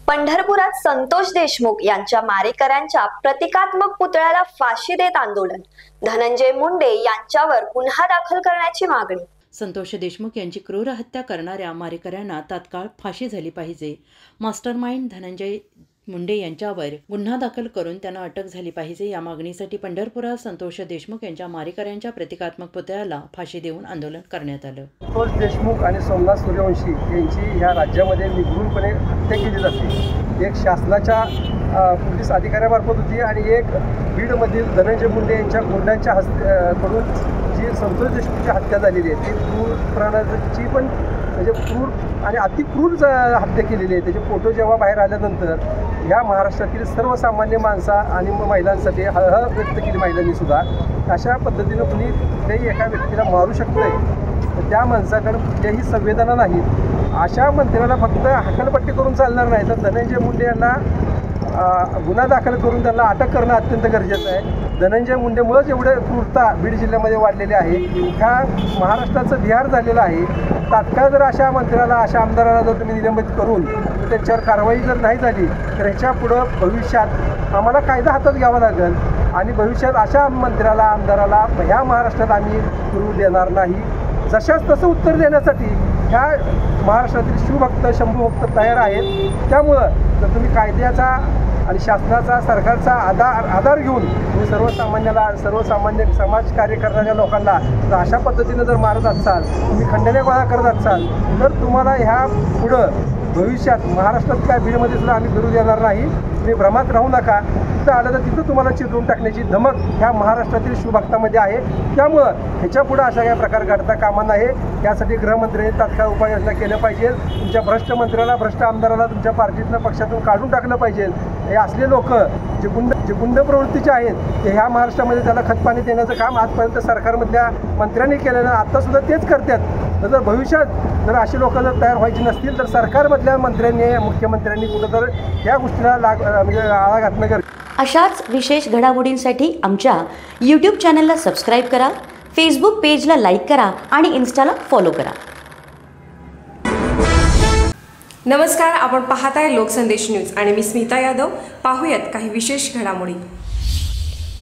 पंढरपुरात संतोष देशमुख यांच्या मारेकऱ्यांच्या प्रतिकात्मक पुतळ्याला फाशी देत आंदोलन. धनंजय मुंडे यांच्यावर गुन्हा दाखल करण्याची मागणी. संतोष देशमुख यांची क्रूर हत्या करणाऱ्या मारेकऱ्यांना तात्काळ फाशी झाली पाहिजे. मास्टरमाइंड धनंजय मुंडे यांच्यावर गुन्हा दाखल करून त्यांना अटक झाली पाहिजे. या मागणीसाठी पंढरपुरात संतोष देशमुख यांच्या मारेकऱ्यांच्या प्रतिकात्मक पुतळ्याला फाशी देऊन आंदोलन करण्यात आलं. संतोष देशमुख आणि सोमनाथ सूर्यवंशी यांची या राज्यामध्ये निर्घृणपणे हत्या केली जाते. एक शासनाच्या पोलीस अधिकाऱ्यामार्फत होती आणि एक बीडमधील धनंजय मुंडे यांच्या गुंडांच्या कडून जी संतोष देशमुखची हत्या झालेली आहे ती क्रूर प्रणालीची पण म्हणजे क्रूर आणि अतिक्रूर हत्या केलेली आहे. त्याचे फोटो जेव्हा बाहेर आल्यानंतर या महाराष्ट्रातील सर्वसामान्य माणसा आणि महिलांसाठी हळहळ व्यक्त केली महिलांनी सुद्धा. अशा पद्धतीनं कुणी कुठल्याही एका व्यक्तीला मारू शकतोय तर त्या माणसाकडे कुठल्याही संवेदना नाहीत. अशा मंत्र्याला फक्त हकालपट्टी करून चालणार नाही तर धनंजय मुंडे यांना गुन्हा दाखल करून त्यांना अटक करणं अत्यंत गरजेचं आहे. धनंजय मुंडेमुळंच एवढं क्रूरता बीड जिल्ह्यामध्ये वाढलेली आहे. ह्या महाराष्ट्राचं बिहार झालेलं आहे. तात्काळ जर अशा मंत्र्याला अशा आमदाराला जर तुम्ही निलंबित करून त्यांच्यावर कारवाई जर नाही झाली तर ह्याच्या पुढं भविष्यात आम्हाला कायदा हातात घ्यावा लागेल आणि भविष्यात अशा मंत्र्याला आमदाराला ह्या महाराष्ट्रात आम्ही करू देणार नाही. जशाच तसं उत्तर देण्यासाठी ह्या महाराष्ट्रातील शिवभक्त शंभूभक्त तयार आहेत. त्यामुळं जर तुम्ही कायद्याचा आणि शासनाचा सरकारचा आधार घेऊन तुम्ही सर्वसामान्य समाजकार्य करणाऱ्या लोकांना जर अशा पद्धतीनं जर मारत असाल तुम्ही खंडण्या गोळा करत असाल तर तुम्हाला ह्या पुढं भविष्यात महाराष्ट्रात काय बीडमध्ये सुद्धा आम्ही करू देणार नाही. तुम्ही भ्रमात राहू नका. तिथं आलं तर तिथं तुम्हाला चिरडून टाकण्याची धमक ह्या महाराष्ट्रातील शिवभक्तामध्ये आहे. त्यामुळं ह्याच्या पुढं अशा काही प्रकार घडता कामा नये. यासाठी गृहमंत्र्यांनी तात्काळ उपाययोजना केल्या पाहिजे. तुमच्या भ्रष्ट मंत्र्याला भ्रष्ट आमदाराला तुमच्या पार्टीतनं पक्षातून काढून टाकलं पाहिजे. हे असले लोक जे गुंड प्रवृत्तीचे आहेत ते ह्या महाराष्ट्रामध्ये त्याला खतपाणी देण्याचं काम आजपर्यंत सरकारमधल्या मंत्र्यांनी केलेलं आत्तासुद्धा तेच करतात. तर जर भविष्यात जर अशी लोक जर तयार व्हायची नसतील तर सरकारमधल्या मंत्र्यांनी मुख्यमंत्र्यांनी कुठं तर या गोष्टीला म्हणजे आळा घातणं गरजेचं. अशाच विशेष घडामोडींसाठी आमच्या YouTube चॅनलला सबस्क्राईब करा, फेसबुक पेजला लाईक करा आणि इन्स्टाला फॉलो करा. नमस्कार, आपण पाहताय लोकसंदेश न्यूज आणि मी स्मिता यादव. पाहूयात काही विशेष घडामोडी.